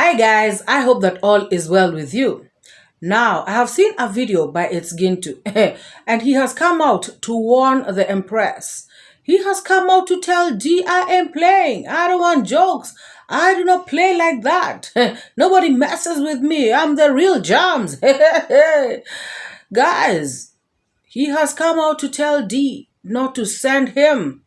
Hi guys, I hope that all is well with you. Now, I have seen a video by Gintu and he has come out to warn the Empress. He has come out to tell D I am playing. I don't want jokes. I do not play like that. Nobody messes with me. I'm the real Jams. Guys, he has come out to tell D not to send him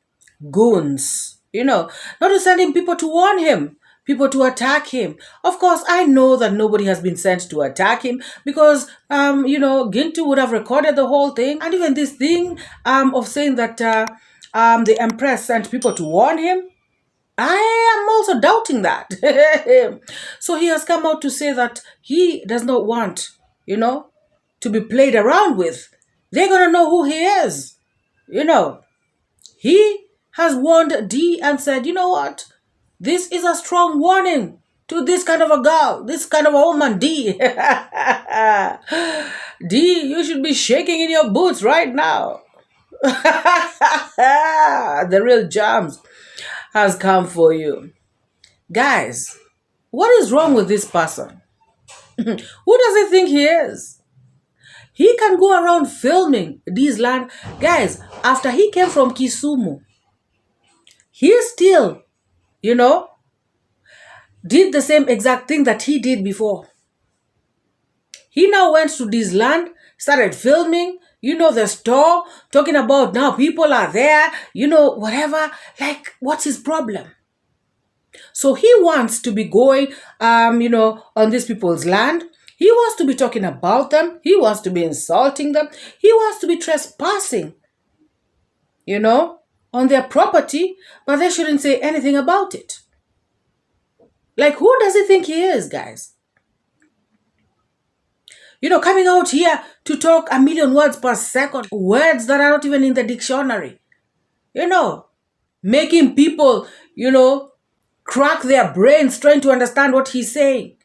goons. Not to send him people to warn him, people to attack him. Of course, I know that nobody has been sent to attack him because, Gintu would have recorded the whole thing. And even this thing of saying that the Empress sent people to warn him, I am also doubting that. So he has come out to say that he does not want, to be played around with. They're going to know who he is. He has warned D and said, you know what? This is a strong warning to this kind of a girl, this kind of a woman, D. D, you should be shaking in your boots right now. The real Jams has come for you. Guys, what is wrong with this person? Who does he think he is? He can go around filming D's land. Guys, after he came from Kisumu, he still, did the same exact thing that he did before. He now went to this land, started filming, the store, talking about now people are there, whatever. Like, what's his problem? So he wants to be going, on these people's land. He wants to be talking about them. He wants to be insulting them. He wants to be trespassing, on their property, but they shouldn't say anything about it. Like, who does he think he is, guys? Coming out here to talk 1,000,000 words per second, words that are not even in the dictionary. Making people, crack their brains trying to understand what he's saying.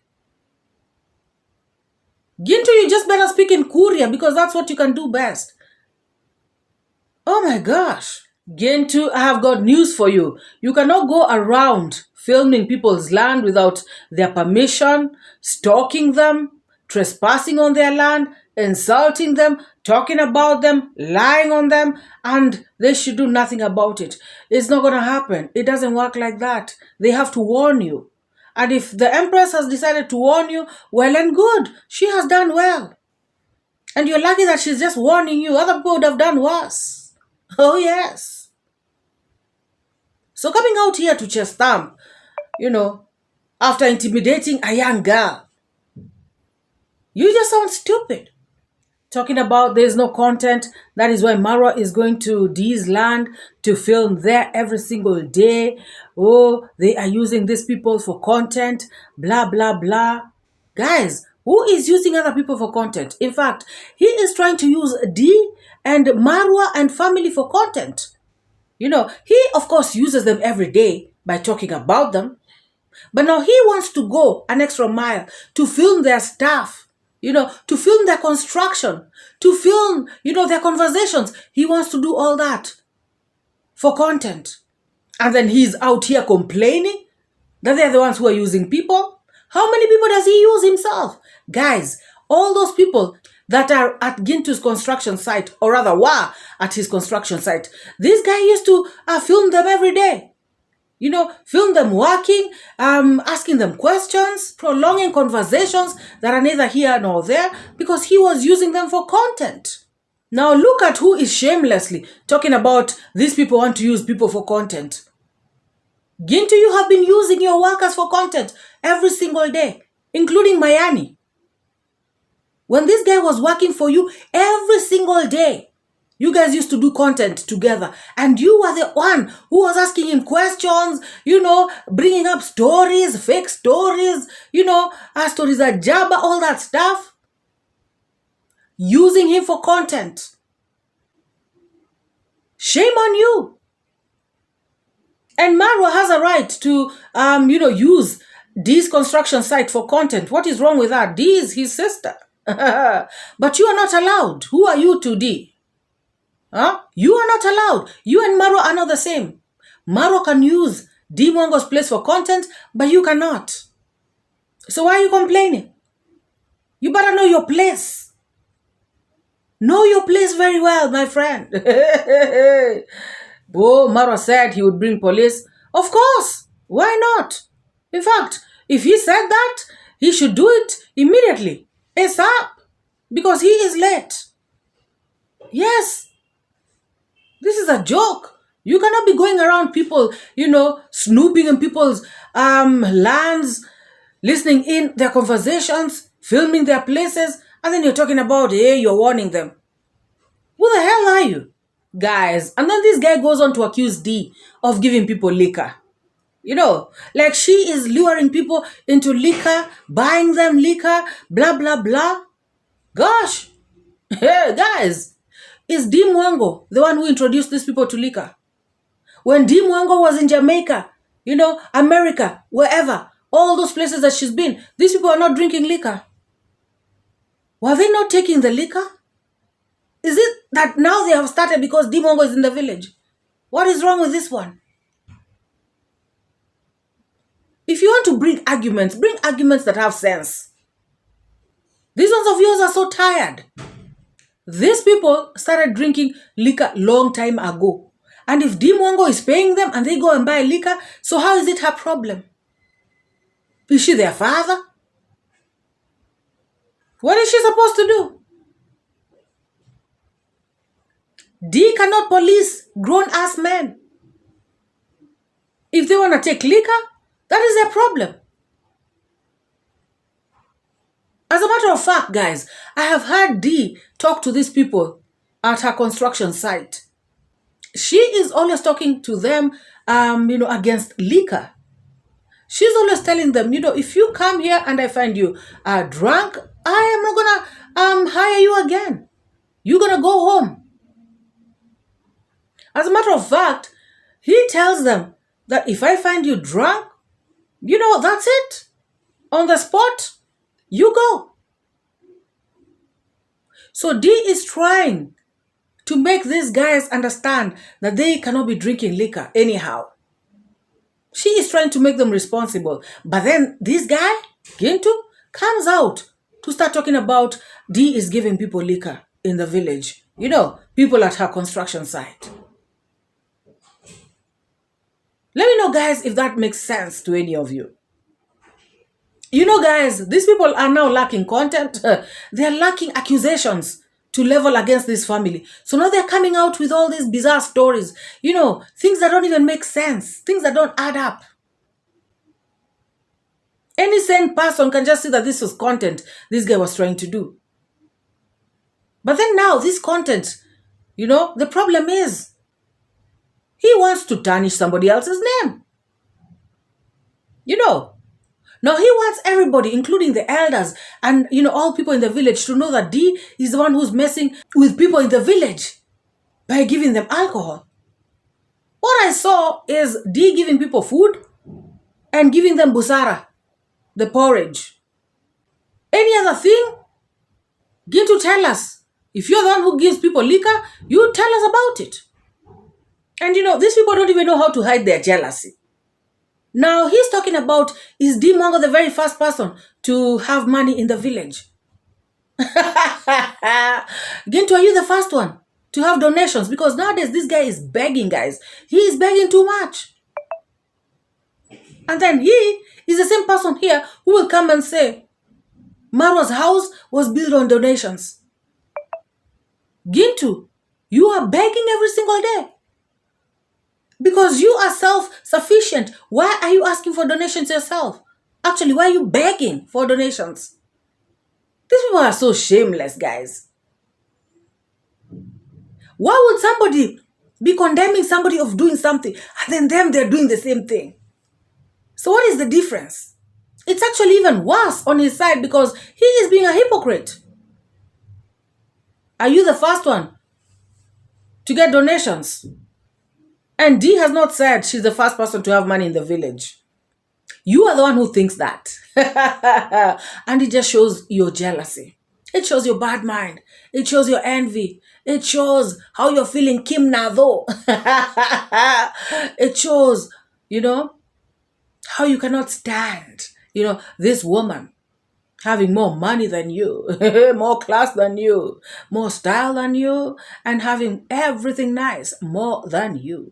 Gintu, you just better speak in Kuria because that's what you can do best. Oh my gosh. Gintu, I have got news for you. You cannot go around filming people's land without their permission, stalking them, trespassing on their land, insulting them, talking about them, lying on them, and they should do nothing about it. It's not going to happen. It doesn't work like that. They have to warn you. And if the Empress has decided to warn you, well and good. She has done well. And you're lucky that she's just warning you. Other people would have done worse. Oh, yes. So coming out here to chest thump, after intimidating a young girl, you just sound stupid. Talking about there's no content. That is why MORAA is going to D's land to film there every single day. Oh, they are using these people for content. Blah, blah, blah. Guys, who is using other people for content? In fact, he is trying to use D and MORAA and family for content. He, of course, uses them every day by talking about them. But now he wants to go an extra mile to film their stuff. To film their construction, to film, their conversations. He wants to do all that for content. And then he's out here complaining that they're the ones who are using people. How many people does he use himself? Guys, all those people that are at Gintu's construction site, or rather were at his construction site, this guy used to film them every day. Film them working, asking them questions, prolonging conversations that are neither here nor there because he was using them for content. Now look at who is shamelessly talking about these people want to use people for content. Gintu, you have been using your workers for content every single day, including Mayani. When this guy was working for you every single day, you guys used to do content together and you were the one who was asking him questions, bringing up stories, fake stories, stories at Jabba, all that stuff. Using him for content. Shame on you. And MORAA has a right to, use D's construction site for content. What is wrong with that? D is his sister. But you are not allowed. Who are you to D? Huh? You are not allowed. You and MORAA are not the same. MORAA can use Mwango's place for content, but you cannot. So why are you complaining? You better know your place. Know your place very well, my friend. Oh, Marwa said he would bring police. Of course. Why not? In fact, if he said that, he should do it immediately. ASAP. Because he is late. Yes. This is a joke. You cannot be going around people, snooping in people's lands, listening in their conversations, filming their places, and then you're talking about, hey, you're warning them. Who the hell are you? Guys. And then this guy goes on to accuse D of giving people liquor. Like she is luring people into liquor, buying them liquor, blah, blah, blah. Gosh. Hey, guys. Is D Mwango the one who introduced these people to liquor? When D Mwango was in Jamaica, America, wherever, all those places that she's been, these people are not drinking liquor. Were they not taking the liquor? Is it that now they have started because D Mwango is in the village? What is wrong with this one? If you want to bring arguments that have sense. These ones of yours are so tired. These people started drinking liquor long time ago. And if D Mwango is paying them and they go and buy liquor, so how is it her problem? Is she their father? What is she supposed to do? D cannot police grown-ass men. If they want to take liquor, that is their problem. As a matter of fact, guys, I have heard D talk to these people at her construction site. She is always talking to them, against liquor. She's always telling them, if you come here and I find you drunk, I am not gonna hire you again. You're gonna go home. As a matter of fact, he tells them that if I find you drunk, that's it. On the spot, you go. So D is trying to make these guys understand that they cannot be drinking liquor anyhow. She is trying to make them responsible. But then this guy, Gintu, comes out to start talking about D is giving people liquor in the village. People at her construction site. Let me know, guys, if that makes sense to any of you. Guys, these people are now lacking content. They're lacking accusations to level against this family. So now they're coming out with all these bizarre stories. Things that don't even make sense. Things that don't add up. Any sane person can just see that this was content this guy was trying to do. But then now, this content, the problem is he wants to tarnish somebody else's name. Now he wants everybody, including the elders and, all people in the village to know that D is the one who's messing with people in the village by giving them alcohol. What I saw is D giving people food and giving them busara, the porridge. Any other thing? Gintu, tell us. If you're the one who gives people liquor, you tell us about it. And these people don't even know how to hide their jealousy. Now he's talking about, is D Mwango the very first person to have money in the village? Gintu, are you the first one to have donations? Because nowadays this guy is begging, guys. He is begging too much. And then he is the same person here who will come and say, Marwa's house was built on donations. Gintu, you are begging every single day. Because you are self-sufficient. Why are you asking for donations yourself? Actually, why are you begging for donations? These people are so shameless, guys. Why would somebody be condemning somebody of doing something and then they're doing the same thing? So what is the difference? It's actually even worse on his side because he is being a hypocrite. Are you the first one to get donations? And D has not said she's the first person to have money in the village. You are the one who thinks that. And it just shows your jealousy. It shows your bad mind. It shows your envy. It shows how you're feeling Kim Nado. It shows, how you cannot stand, this woman having more money than you, more class than you, more style than you, and having everything nice more than you.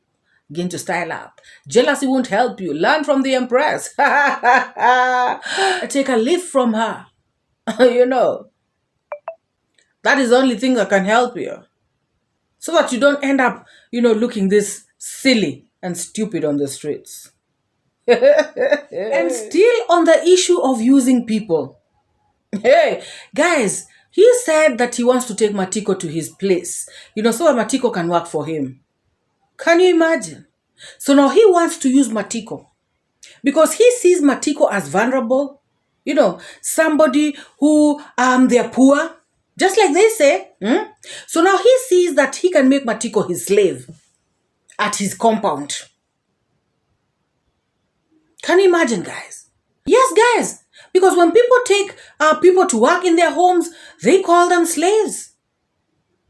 Begin to style up. Jealousy won't help you. Learn from the Empress. Take a leaf from her. That is the only thing that can help you. So that you don't end up, looking this silly and stupid on the streets. And still on the issue of using people. Hey, guys, he said that he wants to take Matiko to his place, so that Matiko can work for him. Can you imagine? So now he wants to use Matiko because he sees Matiko as vulnerable, somebody who they're poor, just like they say. So now he sees that he can make Matiko his slave at his compound. Can you imagine, guys? Yes, guys. Because when people take people to work in their homes, they call them slaves.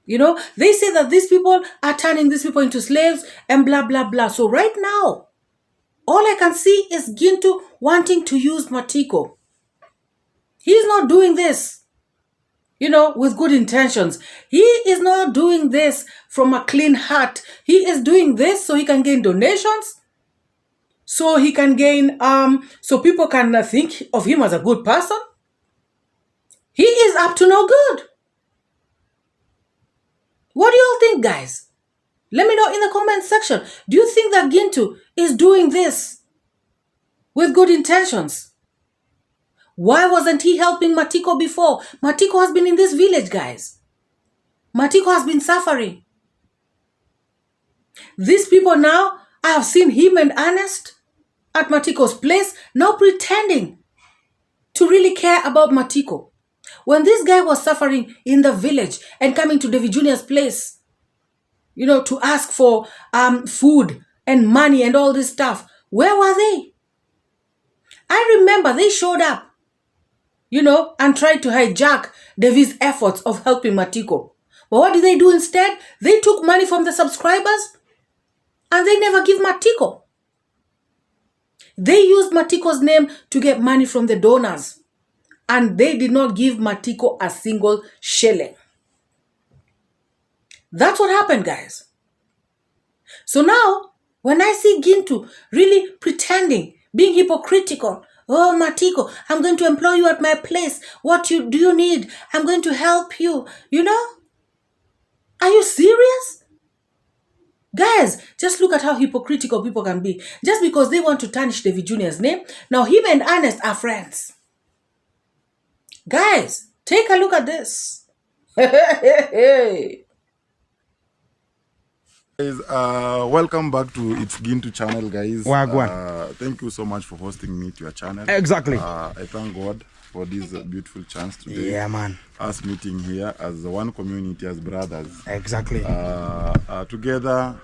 They say that these people are turning these people into slaves and blah, blah, blah. So right now, all I can see is Gintu wanting to use Matiko. He's not doing this, with good intentions. He is not doing this from a clean heart. He is doing this so he can gain donations. So he can gain, so people can think of him as a good person. He is up to no good. What do you all think, guys? Let me know in the comment section. Do you think that Gintu is doing this with good intentions? Why wasn't he helping Matiko before? Matiko has been in this village, guys. Matiko has been suffering. These people now, I have seen him and Ernest at Matiko's place, now pretending to really care about Matiko. When this guy was suffering in the village and coming to David Jr.'s place, to ask for food and money and all this stuff, where were they? I remember they showed up, and tried to hijack David's efforts of helping Matiko. But what did they do instead? They took money from the subscribers and they never give Matiko. They used Matiko's name to get money from the donors. And they did not give Matiko a single shilling. That's what happened, guys. So now, when I see Gintu really pretending, being hypocritical, oh, Matiko, I'm going to employ you at my place. What do you need? I'm going to help you. Are you serious? Guys, just look at how hypocritical people can be. Just because they want to tarnish David Jr.'s name, now him and Ernest are friends. Guys, take a look at this. Guys, welcome back to It's Gintu channel, guys. Thank you so much for hosting me to your channel. Exactly. I thank God for this beautiful chance today. Yeah, man. Us meeting here as one community, as brothers. Exactly. Together,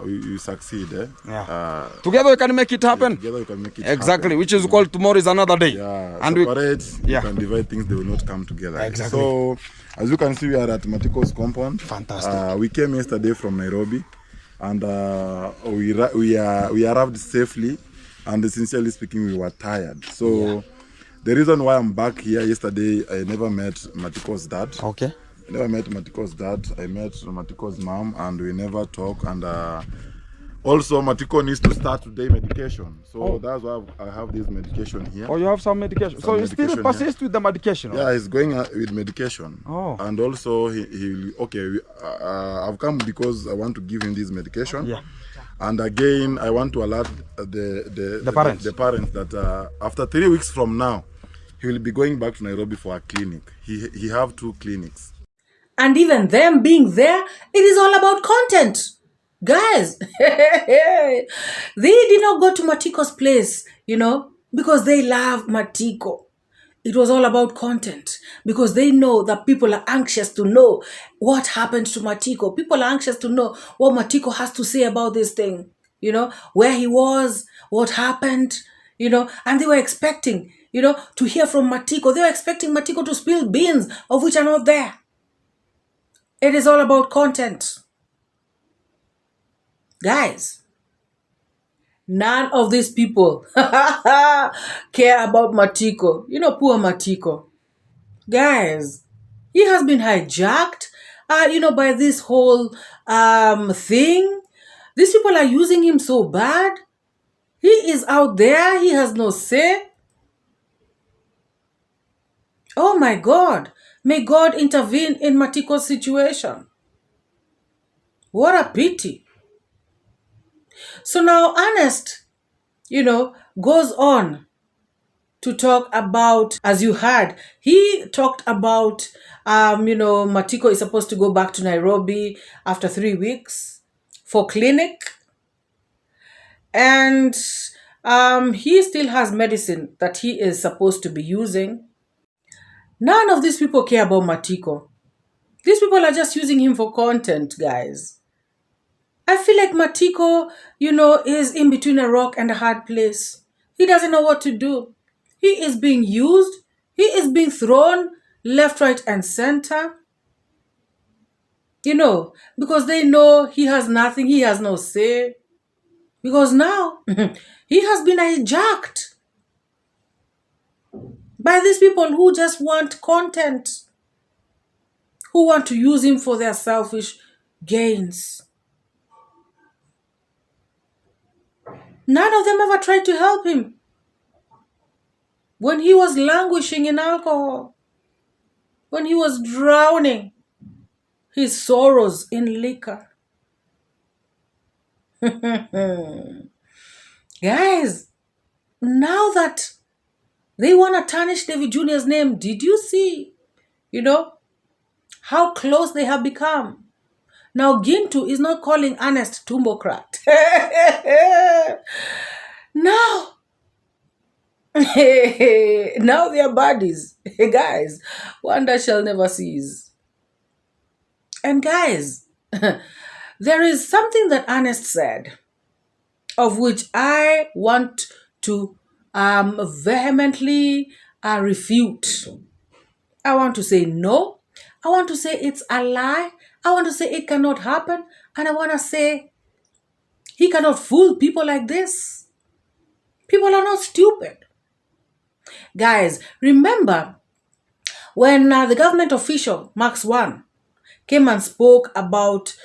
we succeed. Yeah. Together we can make it happen. Together we can make it exactly. happen. Which is called tomorrow is another day. Yeah. And separate, you can divide things, they will not come together. Exactly. So, as you can see, we are at Matiko's compound. Fantastic. We came yesterday from Nairobi. And we arrived safely, and sincerely speaking, we were tired. So the reason why I'm back here, yesterday I never met Matiko's dad. Okay. I never met Matiko's dad. I met Matiko's mom, and we never talk. And also Matiko needs to start today medication. So that's why I have this medication here. Oh, you have some medication. So you still persist with the medication? Yeah, he's going with medication. Oh. And also I've come because I want to give him this medication. Yeah. And again, I want to alert the parents that after 3 weeks from now, he will be going back to Nairobi for a clinic. He have 2 clinics. And even them being there, it is all about content. Guys, they did not go to Matiko's place, because they love Matiko. It was all about content because they know that people are anxious to know what happened to Matiko. People are anxious to know what Matiko has to say about this thing, where he was, what happened, and they were expecting, to hear from Matiko. They were expecting Matiko to spill beans of which are not there. It is all about content. Guys, None of these people care about Matiko. Poor Matiko. Guys, he has been hijacked, by this whole thing. These people are using him so bad. He is out there. He has no say. Oh my God. May God intervene in Matiko's situation. What a pity. So now Ernest, goes on to talk about, as you heard, he talked about, Matiko is supposed to go back to Nairobi after 3 weeks for clinic. And he still has medicine that he is supposed to be using. None of these people care about Matiko. These people are just using him for content, guys. I feel like Matiko, is in between a rock and a hard place. He doesn't know what to do. He is being used. He is being thrown left, right, and center. Because they know he has nothing. He has no say. Because now, he has been hijacked by these people who just want content, who want to use him for their selfish gains. None of them ever tried to help him when he was languishing in alcohol, when he was drowning his sorrows in liquor. Guys, now that they want to tarnish David Jr.'s name, did you see, how close they have become? Now Gintu is not calling Ernest Tumbocrat. Now, now they are buddies. Guys, wonder shall never cease. And guys, there is something that Ernest said, of which I want to vehemently refute. I want to say no. I want to say it's a lie. I want to say it cannot happen. And I want to say he cannot fool people like this. People are not stupid. Guys, remember when the government official, Max One, came and spoke about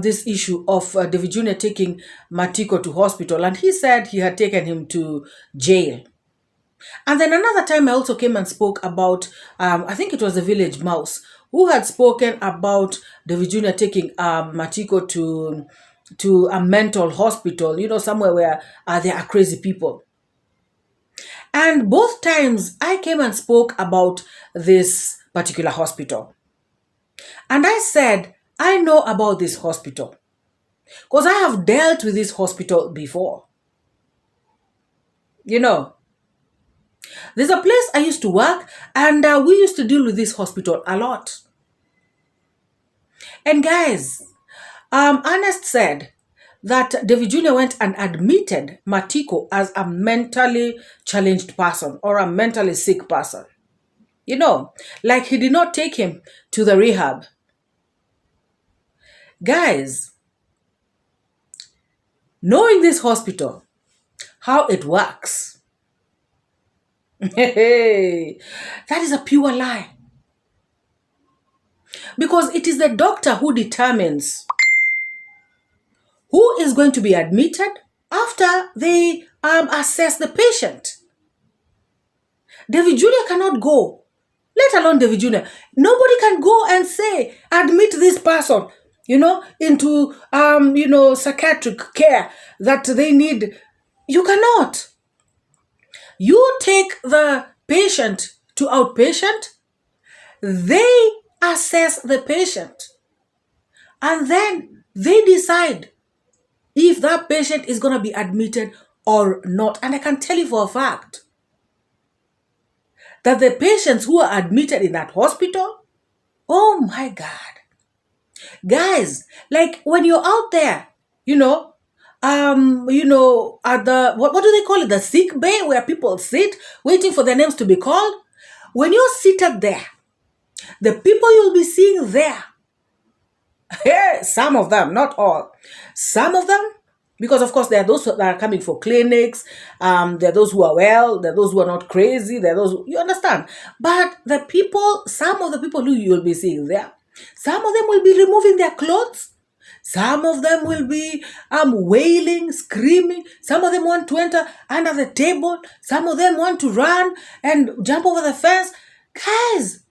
this issue of David Jr. taking Matiko to hospital, and he said he had taken him to jail. And then another time I also came and spoke about, I think it was the village mouse, who had spoken about David Jr. taking Matiko to a mental hospital, somewhere where there are crazy people. And both times I came and spoke about this particular hospital. And I said, I know about this hospital because I have dealt with this hospital before. There's a place I used to work, and we used to deal with this hospital a lot. And guys, Ernest said that David Jr. went and admitted Matiko as a mentally challenged person or a mentally sick person. Like he did not take him to the rehab. Guys, knowing this hospital, how it works, that is a pure lie. Because it is the doctor who determines who is going to be admitted after they assess the patient. David Jr. cannot go, let alone David Jr. Nobody can go and say, admit this person, into, psychiatric care that they need. You cannot. You take the patient to outpatient, they assess the patient, and then they decide if that patient is going to be admitted or not. And I can tell you for a fact that the patients who are admitted in that hospital, oh my God. Guys, like when you're out there, at the, what do they call it? The sick bay where people sit waiting for their names to be called. When you're seated there, the people you'll be seeing there, some of them, not all, some of them Because, of course, there are those that are coming for clinics. There are those who are well. There are those who are not crazy. There are those you understand. But the people, some of the people who you will be seeing there, some of them will be removing their clothes. Some of them will be wailing, screaming. Some of them want to enter under the table. Some of them want to run and jump over the fence. Guys,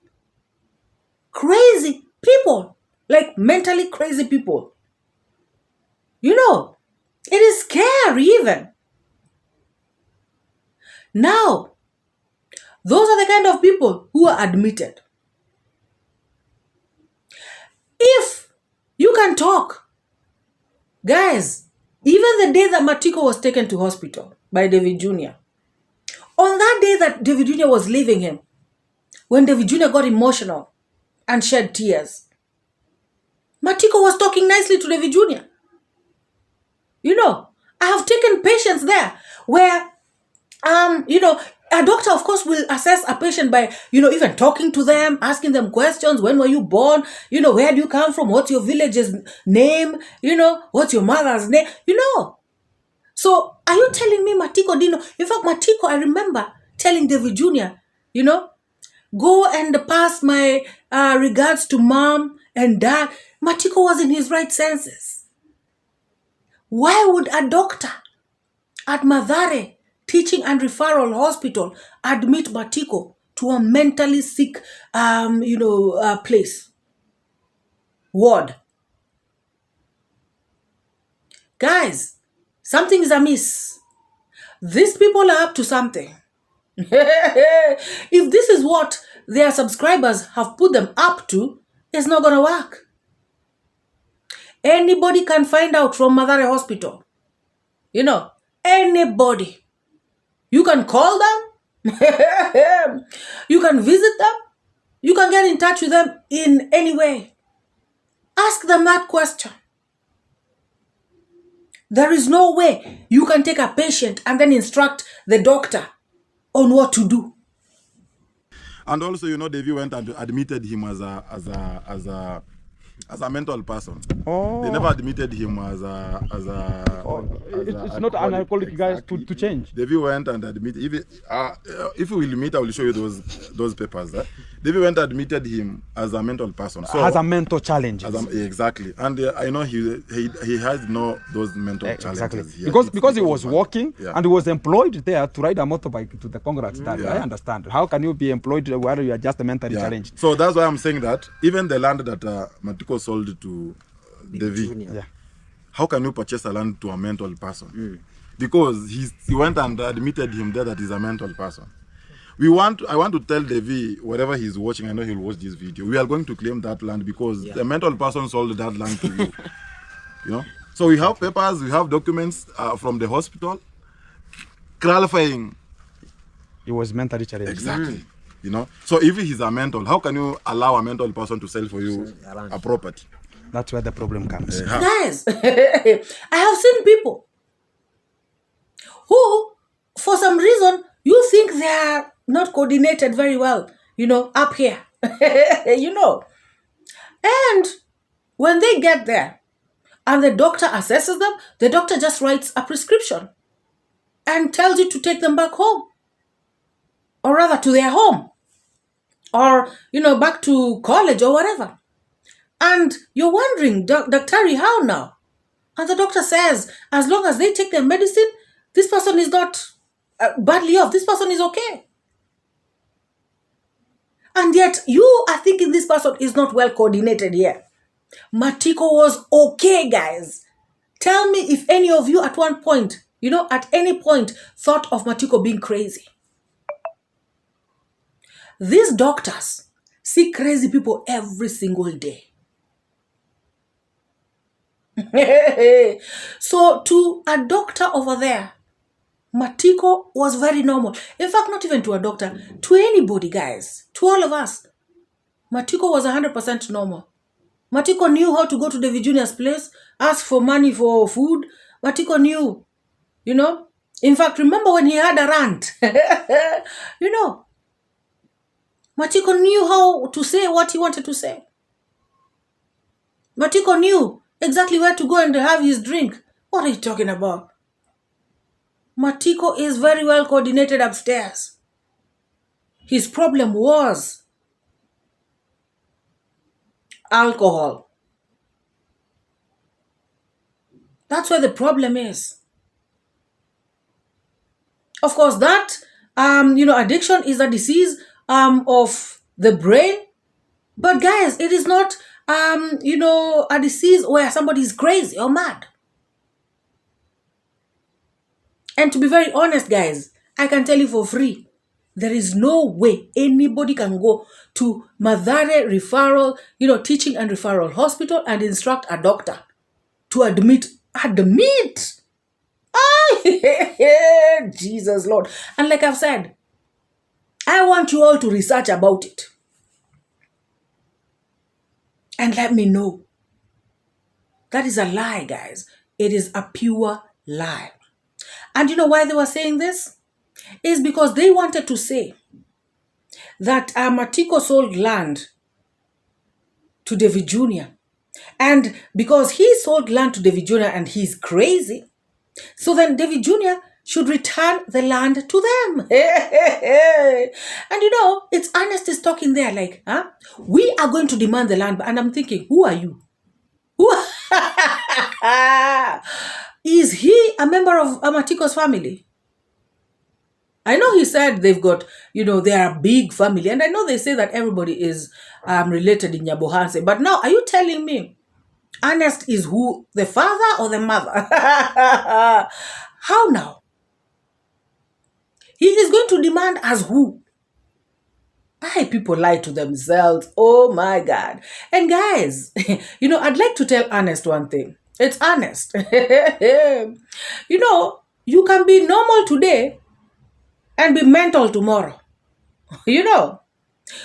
crazy people, like mentally crazy people. You know, it is scary even. Now, those are the kind of people who are admitted. If you can talk, guys, even the day that Matiko was taken to hospital by David Jr., on that day that David Jr. was leaving him, when David Jr. got emotional and shed tears, Matiko was talking nicely to David Jr. You know, I have taken patients there where, a doctor, of course, will assess a patient by, even talking to them, asking them questions. When were you born? Where do you come from? What's your village's name? What's your mother's name? So are you telling me Matiko didn't know? In fact, Matiko, I remember telling David Jr., go and pass my regards to mom and dad. Matiko was in his right senses. Why would a doctor at Mathare Teaching and Referral Hospital admit Matiko to a mentally sick, place? Ward. Guys, something is amiss. These people are up to something. If this is what their subscribers have put them up to, it's not going to work. Anybody can find out from Mathare Hospital. Anybody. You can call them. You can visit them. You can get in touch with them in any way. Ask them that question. There is no way you can take a patient and then instruct the doctor on what to do. And also, Devi went and admitted him as a mental person. Oh. They never admitted him as it's not an alcoholic, guys, to change. Devi went and admitted. If we will meet, I will show you those papers. Devi went and admitted him as a mental person. So has a mental challenge. Exactly, and I know he has those mental challenges. Because he was working and he was employed there to ride a motorbike to the Congrats. I understand. How can you be employed while you are just mentally challenged? So that's why I'm saying that even the land that Matiko sold to Devi, how can you purchase a land to a mental person? Because he went and admitted him there that he's a mental person. I want to tell Devi, whatever he's watching, I know he'll watch this video, we are going to claim that land because the mental person sold that land to you. So we have papers, we have documents from the hospital clarifying he was mentally challenged. Exactly. So if he's a mental, how can you allow a mental person to sell for you a property? That's where the problem comes. Guys, I have seen people who, for some reason, you think they are not coordinated very well, up here. And when they get there and the doctor assesses them, the doctor just writes a prescription and tells you to take them back home. Or rather to their home. Or, back to college or whatever. And you're wondering, Daktari, how now? And the doctor says, as long as they take their medicine, this person is not badly off. This person is okay. And yet, you are thinking this person is not well coordinated here. Matiko was okay, guys. Tell me if any of you at one point, at any point, thought of Matiko being crazy. These doctors see crazy people every single day. So to a doctor over there, Matiko was very normal. In fact, not even to a doctor, to anybody, guys, to all of us. Matiko was 100% normal. Matiko knew how to go to David Jr.'s place, ask for money for food. Matiko knew, In fact, remember when he had a rant? Matiko knew how to say what he wanted to say. Matiko knew exactly where to go and have his drink What are you talking about? Matiko is very well coordinated upstairs. His problem was alcohol. That's where the problem is. Of course, that addiction is a disease of the brain. But guys, it is not a disease where somebody is crazy or mad. And to be very honest, guys, I can tell you for free, there is no way anybody can go to Mathare Referral, Teaching and Referral Hospital and instruct a doctor to admit. Jesus Lord. And like I've said, I want you all to research about it and let me know. That is a lie, guys. It is a pure lie. And you know why they were saying this? Is because they wanted to say that Matiko sold land to David Jr. And because he sold land to David Jr. and he's crazy, so then David Jr. should return the land to them. And it's Ernest is talking there like, we are going to demand the land. And I'm thinking, who are you? Is he a member of Matiko's family? I know he said they've got, they are a big family. And I know they say that everybody is related in Nyabohanse. But now, are you telling me Ernest is who? The father or the mother? How now? He is going to demand as who? People lie to themselves. Oh my God. And guys, I'd like to tell Ernest one thing. It's Ernest. You can be normal today and be mental tomorrow.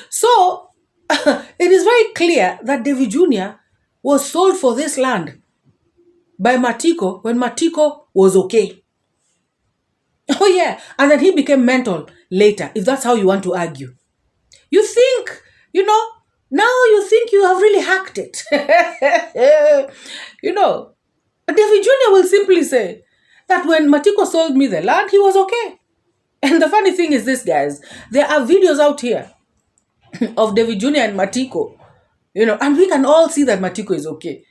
So, it is very clear that David Jr. was sold for this land by Matiko when Matiko was okay. Oh yeah, and then he became mental later, if that's how you want to argue. You think, now you think you have really hacked it. David Jr. will simply say that when Matiko sold me the land, he was okay. And the funny thing is this, guys, there are videos out here of David Jr. and Matiko, and we can all see that Matiko is okay.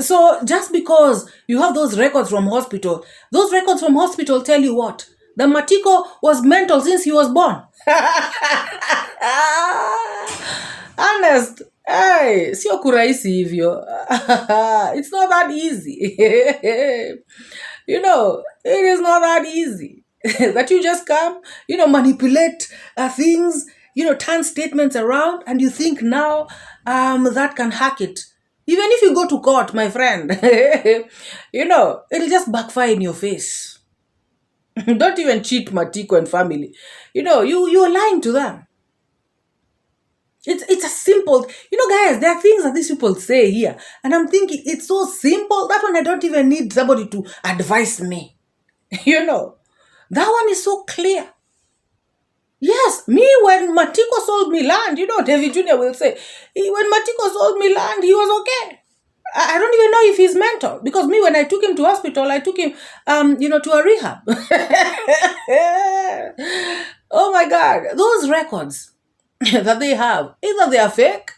So just because you have those records from hospital, those records from hospital tell you what? The Matiko was mental since he was born. Honest. Hey, sio kurahisi hivyo. It's not that easy. It is not that easy. That you just come, manipulate things, turn statements around, and you think now that can hack it. Even if you go to court, my friend, it'll just backfire in your face. Don't even cheat Matiko and family. You're lying to them. It's a simple, guys, there are things that these people say here. And I'm thinking, it's so simple. That one, I don't even need somebody to advise me. That one is so clear. Yes, me, when Matiko sold me land, David Jr. will say, when Matiko sold me land, he was okay. I don't even know if he's mental. Because me, when I took him to hospital, I took him, to a rehab. Oh my God. Those records that they have, either they are fake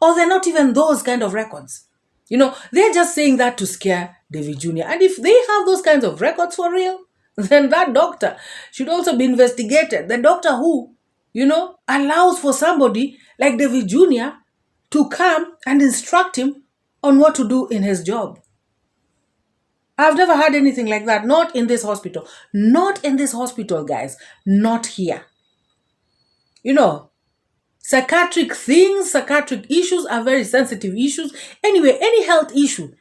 or they're not even those kind of records. They're just saying that to scare David Jr. And if they have those kinds of records for real, then that doctor should also be investigated. The doctor who, allows for somebody like David Jr. to come and instruct him on what to do in his job. I've never had anything like that. Not in this hospital. Not in this hospital, guys. Not here. Psychiatric things, psychiatric issues are very sensitive issues. Anyway, any health issue,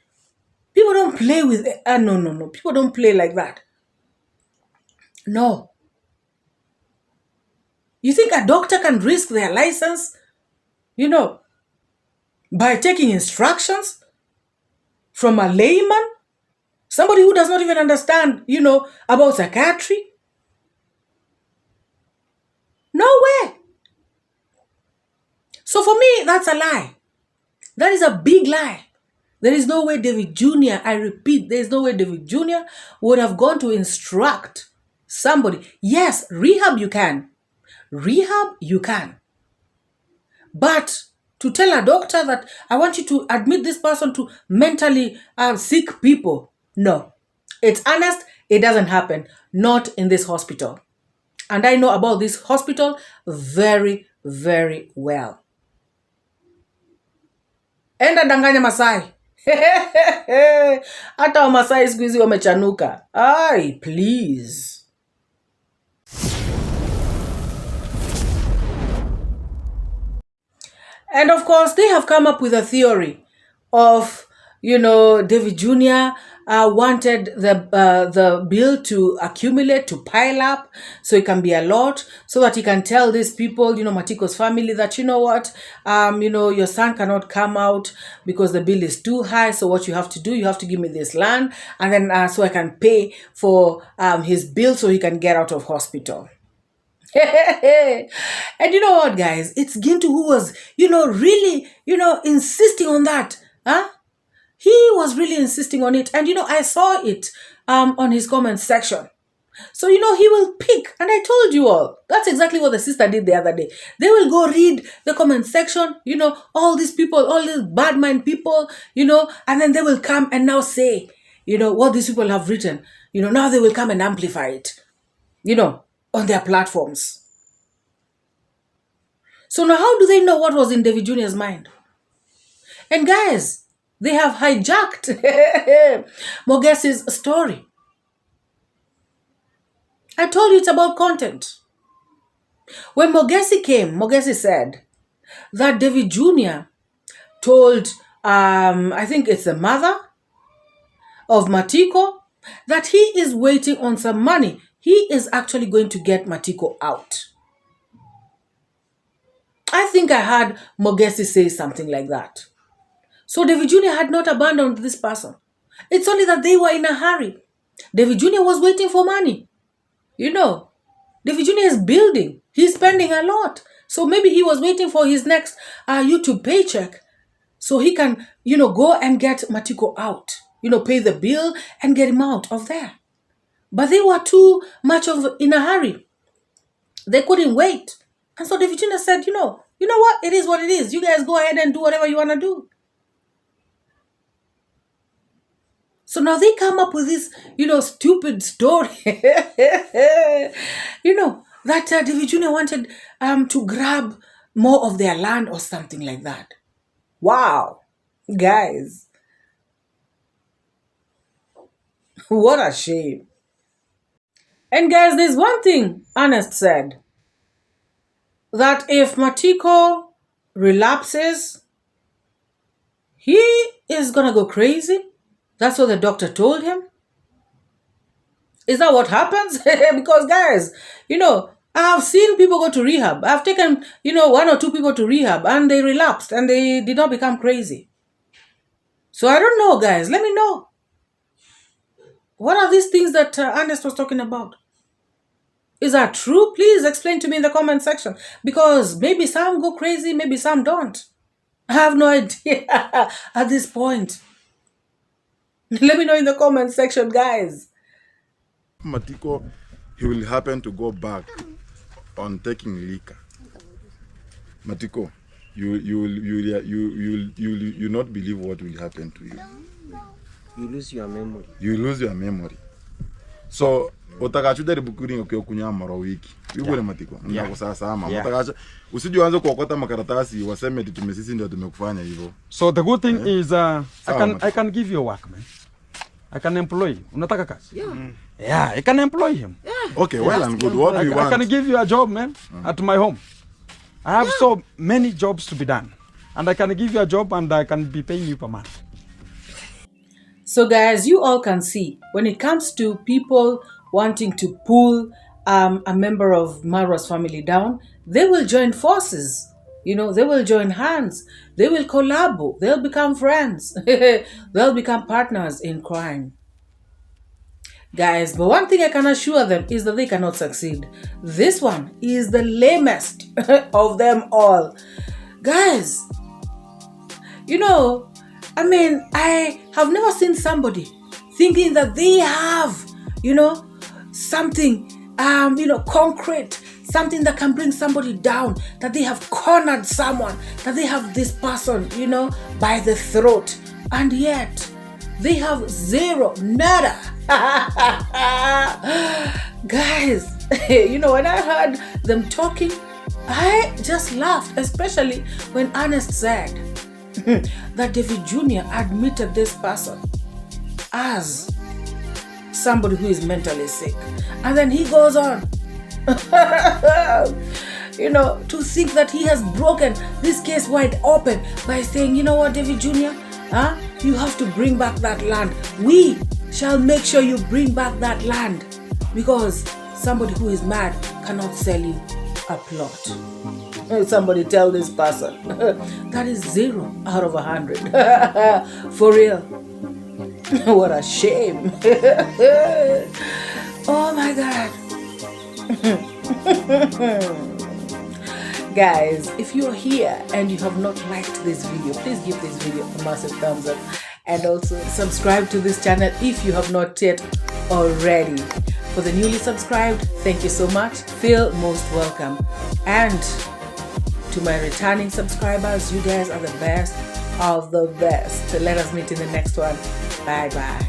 people don't play with it. No. People don't play like that. No. You think a doctor can risk their license, by taking instructions from a layman? Somebody who does not even understand, about psychiatry? No way. So for me, that's a lie. That is a big lie. There is no way David Jr., I repeat, there is no way David Jr. would have gone to instruct somebody. Yes, rehab you can. Rehab you can. But to tell a doctor that I want you to admit this person to mentally sick people, no. It's honest, it doesn't happen. Not in this hospital. And I know about this hospital very, very well. Enda danganya Masai. Hata Wamasai siku hizi wamechanuka. Ay, please. And of course, they have come up with a theory of, David Jr. Wanted the bill to accumulate, to pile up, so it can be a lot, so that he can tell these people, Matiko's family, that, you know what, your son cannot come out because the bill is too high, so what you have to do, you have to give me this land, and then so I can pay for his bill so he can get out of hospital. And you know what, guys? It's Gintu who was, really, insisting on that. He was really insisting on it. And, I saw it on his comment section. So, he will pick. And I told you all, that's exactly what the sister did the other day. They will go read the comment section, all these people, all these bad mind people, and then they will come and now say, what these people have written. Now they will come and amplify it, on their platforms. So now how do they know what was in David Jr.'s mind? And guys, they have hijacked Mogesi's story. I told you it's about content. When Mogesi came, Mogesi said that David Jr. told, I think it's the mother of Matiko, that he is waiting on some money. He is actually going to get Matiko out. I think I heard Mogesi say something like that. So David Jr. had not abandoned this person. It's only that they were in a hurry. David Jr. was waiting for money. David Jr. is building. He's spending a lot. So maybe he was waiting for his next YouTube paycheck so he can, go and get Matiko out. Pay the bill and get him out of there. But they were too much in a hurry. They couldn't wait. And so David Jr. said, you know what? It is what it is. You guys go ahead and do whatever you want to do. So now they come up with this, stupid story. That David Jr. wanted to grab more of their land or something like that. Wow. Guys. What a shame. And guys, there's one thing Ernest said. That if Matiko relapses, he is going to go crazy. That's what the doctor told him. Is that what happens? Because guys, I have seen people go to rehab. I've taken, 1 or 2 people to rehab and they relapsed and they did not become crazy. So I don't know, guys. Let me know. What are these things that Ernest was talking about? Is that true? Please explain to me in the comment section. Because maybe some go crazy, maybe some don't. I have no idea at this point. Let me know in the comment section, guys. Matiko, he will happen to go back on taking liquor. Matiko, you not believe what will happen to you. You lose your memory. You lose your memory. So utakachuda Debunking kunywa marwa wiki. Yule Matiko. Ndio sama. Utakacha usije uanze kuokota makaratasi waseme tumesisi ndio tumekufanya hivyo. So the good thing is I can give you work, man. I can employ you. Unataka kazi? Yeah, I can employ him. Okay, well and good. What do you want? I can give you a job, man, at my home. I have so many jobs to be done. And I can give you a job and I can be paying you per month. So guys, you all can see, when it comes to people wanting to pull a member of MORAA's family down, they will join forces. They will join hands. They will collabo. They'll become friends. They'll become partners in crime. Guys, but one thing I can assure them is that they cannot succeed. This one is the lamest of them all. Guys, I mean, I have never seen somebody thinking that they have, something, concrete, something that can bring somebody down, that they have cornered someone, that they have this person, by the throat. And yet, they have zero, nada. Guys, when I heard them talking, I just laughed, especially when Ernest said that David Jr. admitted this person as somebody who is mentally sick. And then he goes on, to think that he has broken this case wide open by saying, you know what, David Jr., you have to bring back that land. We shall make sure you bring back that land, because somebody who is mad cannot sell you a plot. Somebody tell this person. That is 0 out of 100. For real. What a shame. Oh my God. Guys, if you're here and you have not liked this video, please give this video a massive thumbs up, and also subscribe to this channel if you have not yet already. For the newly subscribed, thank you so much. Feel most welcome. And to my returning subscribers, you guys are the best of the best. So let us meet in the next one. Bye bye.